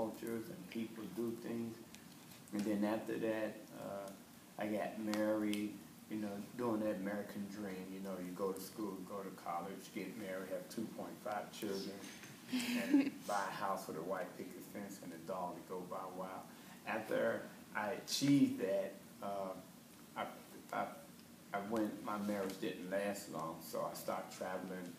cultures and people do things. And then after that, I got married, you know, doing that American dream. You know, you go to school, go to college, get married, have 2.5 children, and buy a house with a white picket fence and a dog to go by wild. After I achieved that, I, I, I went, my marriage didn't last long, so I started traveling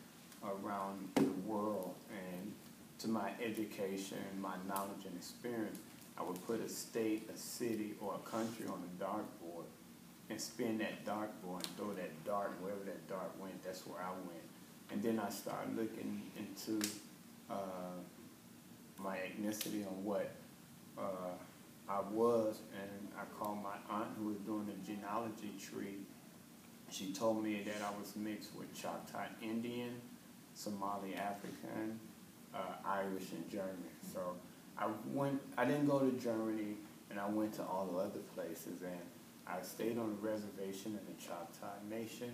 around the world, and to my education, my knowledge and experience, I would put a state, a city, or a country on a dartboard and spin that dartboard and throw that dart, wherever that dart went, that's where I went. And then I started looking into my ethnicity on what I was, and I called my aunt who was doing the genealogy tree. She told me that I was mixed with Choctaw Indian, Somali African, Irish, and German. So I didn't go to Germany, and I went to all the other places, and I stayed on a reservation in the Choctaw Nation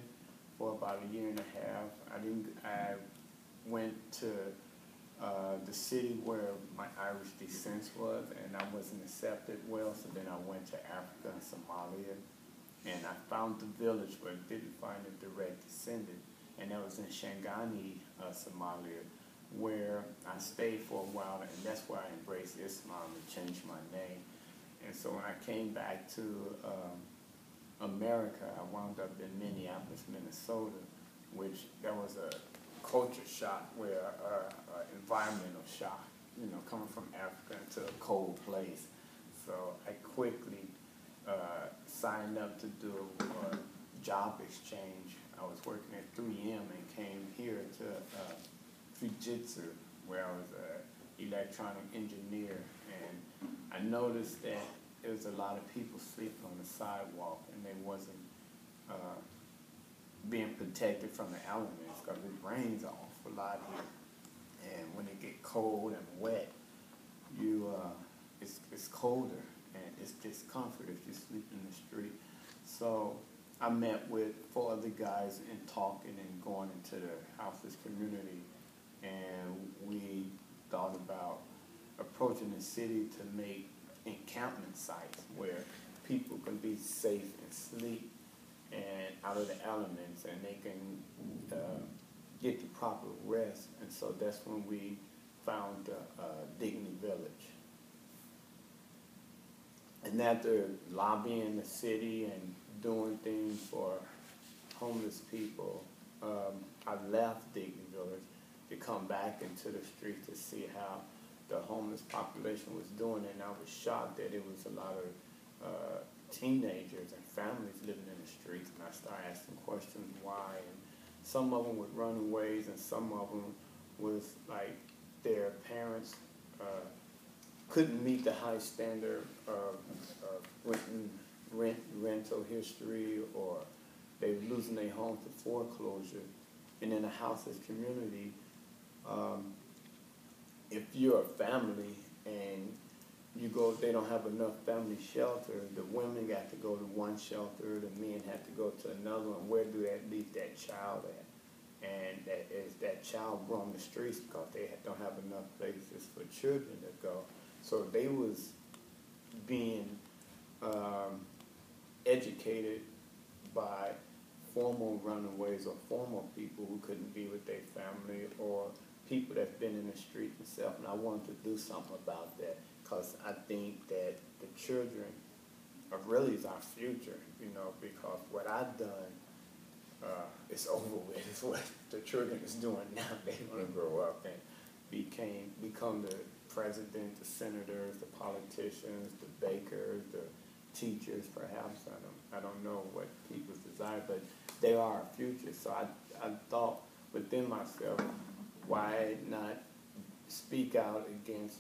for about a year and a half. I went to the city where my Irish descent was, and I wasn't accepted well, so then I went to Africa and Somalia, and I found the village but didn't find a direct descendant, and that was in Shangani, Somalia, where I stayed for a while, and that's where I embraced Islam and changed my name. And so when I came back to America, I wound up in Minneapolis, Minnesota, which there was a culture shock, where environmental shock, you know, coming from Africa to a cold place. So I quickly signed up to do a job exchange. I was working at 3M and came here to Fujitsu, where I was an electronic engineer, and I noticed that there was a lot of people sleeping on the sidewalk, and they wasn't being protected from the elements, because it rains an awful lot here, and when it get cold and wet, it's colder, and it's discomfort if you sleep in the street. So I met with 4 other guys and talking and going into the houseless community, and we thought about approaching the city to make encampment sites where people can be safe and sleep and out of the elements, and they can get the proper rest. And so that's when we found Dignity Village. And after lobbying the city and doing things for homeless people, I left Dignity Village to come back into the streets to see how the homeless population was doing, and I was shocked that it was a lot of teenagers and families living in the streets, and I started asking questions why, and some of them would run away, and some of them was like their parents couldn't meet the high standard of rental history, or they were losing their home to foreclosure. And in a houseless community, if you're a family and you go, they don't have enough family shelter, the women got to go to one shelter, the men have to go to another one. Where do that leave that child at? And that child roam the streets because they don't have enough places for children to go. So they was being educated by former runaways or former people who couldn't be with their family, or people that's been in the street themselves. And I wanted to do something about that, because I think that the children are really is our future, you know, because what I've done is over with. It's what the children is doing now. They want to grow up and become the president, the senators, the politicians, the bakers, the teachers, perhaps. I don't know what people's desire, but they are our future. So I thought within myself, why not speak out against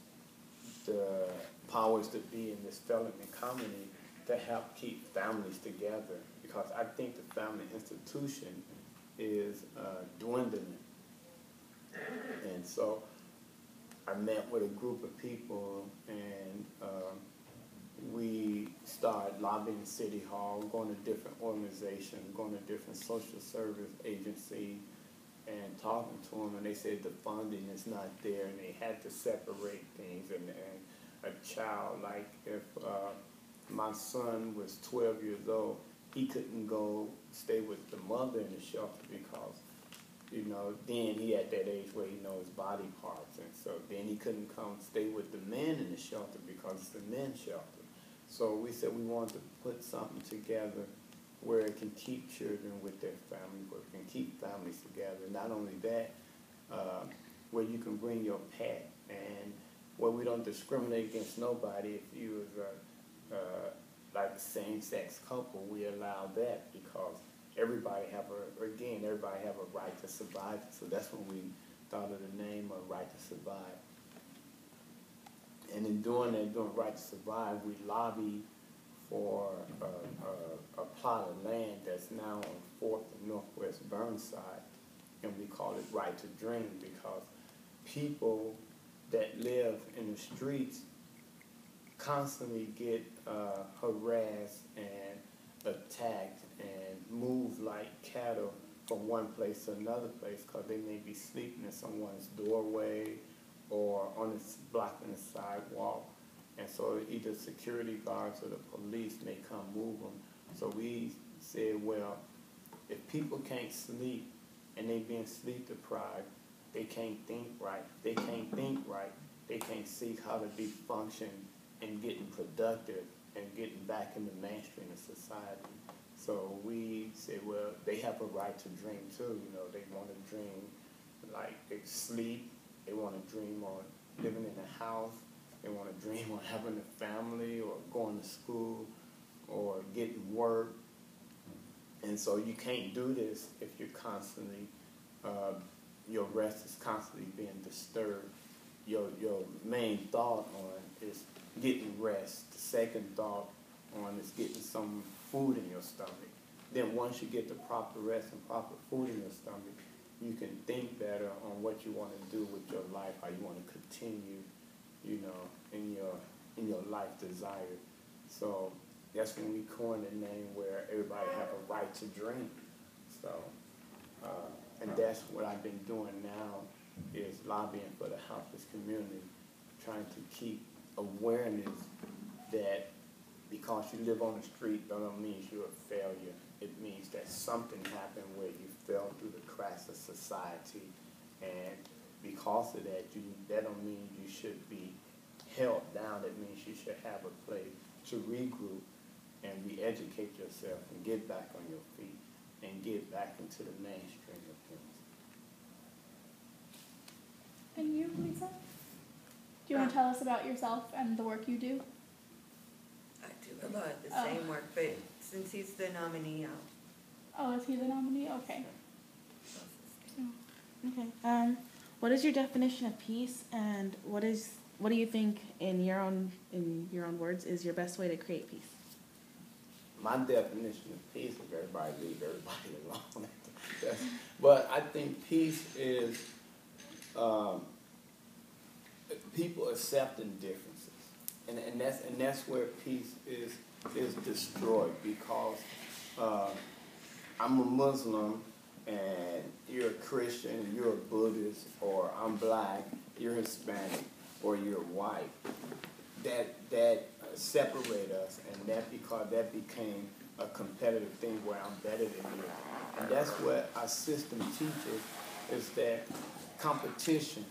the powers that be in this felony comedy to help keep families together, because I think the family institution is dwindling. And so I met with a group of people, and we started lobbying City Hall, going to different organizations, going to different social service agencies, and talking to them, and they said the funding is not there, and they had to separate things. And a child, like if my son was 12 years old, he couldn't go stay with the mother in the shelter because, you know, then he at that age where he knows body parts, and so then he couldn't come stay with the men in the shelter because it's the men's shelter. So we said we wanted to put something together where it can keep children with their families, where it can keep families together. Not only that, where you can bring your pet, and where we don't discriminate against nobody. If you was like a same-sex couple, we allow that because everybody have a right to survive. So that's when we thought of the name of Right to Survive. And in doing that, doing Right to Survive, we lobby for a plot of land that's now on 4th and Northwest Burnside, and we call it Right to Dream because people that live in the streets constantly get harassed and attacked and move like cattle from one place to another place because they may be sleeping in someone's doorway or blocking the sidewalk. And so either security guards or the police may come move them. So we said, well, if people can't sleep and they being sleep deprived, they can't think right. They can't think right. They can't see how to be functioning and getting productive and getting back in the mainstream of society. So we said, well, they have a right to dream too. You know, they want to dream like they sleep. They want to dream on living in a house. They want to dream on having a family or going to school or getting work. And so you can't do this if you're constantly, your rest is constantly being disturbed. Your main thought on is getting rest. The second thought on is getting some food in your stomach. Then once you get the proper rest and proper food in your stomach, you can think better on what you want to do with your life, how you want to continue, you know, in your life desire. So that's when we coined a name where everybody have a right to dream. So, and that's what I've been doing now is lobbying for the houseless community, trying to keep awareness that because you live on the street doesn't mean you're a failure. It means that something happened where you fell through the cracks of society, and because of that, that don't mean you should be held down. It means you should have a place to regroup and re-educate yourself and get back on your feet and get back into the mainstream of things. And you, Lisa? Do you want to tell us about yourself and the work you do? I do a lot of the same work, but since he's the nominee, Oh, is he the nominee? Okay. Okay. What is your definition of peace, and what do you think, in your own words, is your best way to create peace? My definition of peace is everybody leave everybody alone. But I think peace is people accepting differences, and that's where peace is destroyed because I'm a Muslim and you're a Christian, you're a Buddhist, or I'm black, you're Hispanic, or you're white. That separate us, and that became a competitive thing where I'm better than you. And that's what our system teaches, is that competition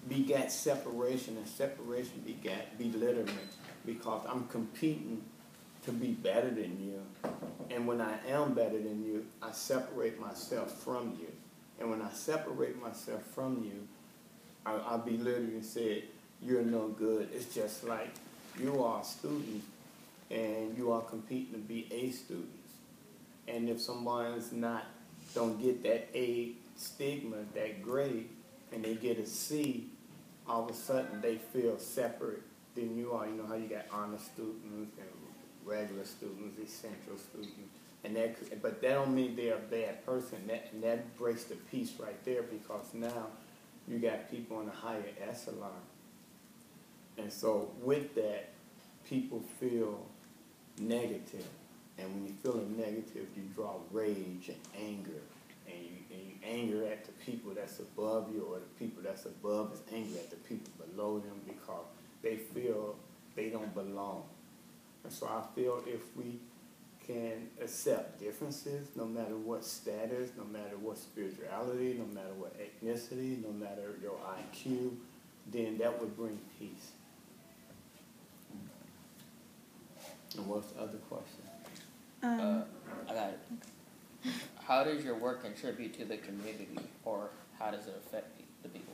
begat separation, and separation begat belittlement, because I'm competing to be better than you. And when I am better than you, I separate myself from you. And when I separate myself from you, I belittle you and say, you're no good. It's just like you are a student and you are competing to be A students. And if someone's don't get that A stigma, that grade, and they get a C, all of a sudden they feel separate than you are. You know how you got honor students and regular students, essential students, but that don't mean they're a bad person. That breaks the peace right there, because now you got people in a higher echelon, and so with that, people feel negative, And when you're feeling negative, you draw rage and anger. And you anger at the people that's above you, or the people that's above is angry at the people below them because they feel they don't belong. And so I feel if we can accept differences, no matter what status, no matter what spirituality, no matter what ethnicity, no matter your IQ, then that would bring peace. And what's the other question? I got it. How does your work contribute to the community, or how does it affect the people?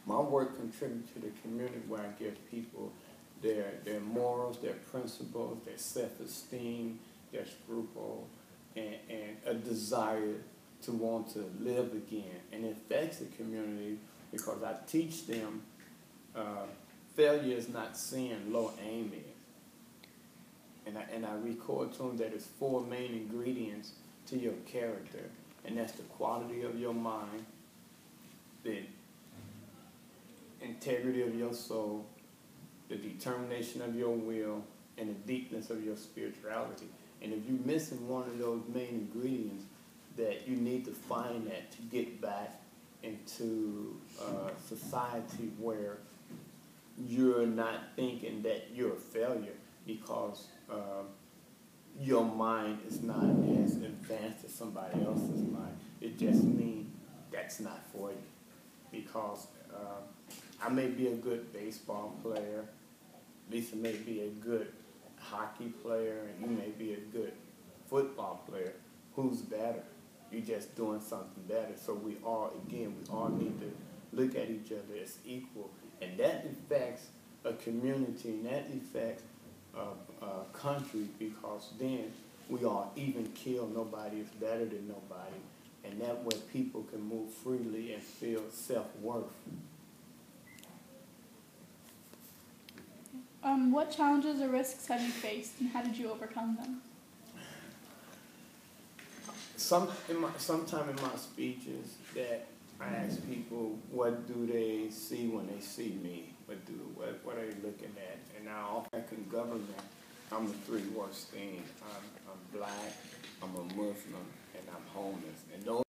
My work contributes to the community where I give people their morals, their principles, their self-esteem, their scruples, and a desire to want to live again. And it affects the community because I teach them failure is not sin, low aim is. And I record to them that there's 4 main ingredients to your character, and that's the quality of your mind, the integrity of your soul, the determination of your will, and the deepness of your spirituality. And if you're missing one of those main ingredients, that you need to find that to get back into society where you're not thinking that you're a failure because your mind is not as advanced as somebody else's mind. It just means that's not for you. Because I may be a good baseball player, Lisa may be a good hockey player, and you may be a good football player. Who's better? You're just doing something better. So we all need to look at each other as equal. And that affects a community, and that affects a country, because then we all even kill. Nobody is better than nobody. And that way people can move freely and feel self-worth. What challenges or risks have you faced, and how did you overcome them? Sometime in my speeches that I ask people, what do they see when they see me? What are they looking at? And now in government, I'm the 3 worst things. I'm black, I'm a Muslim, and I'm homeless. And those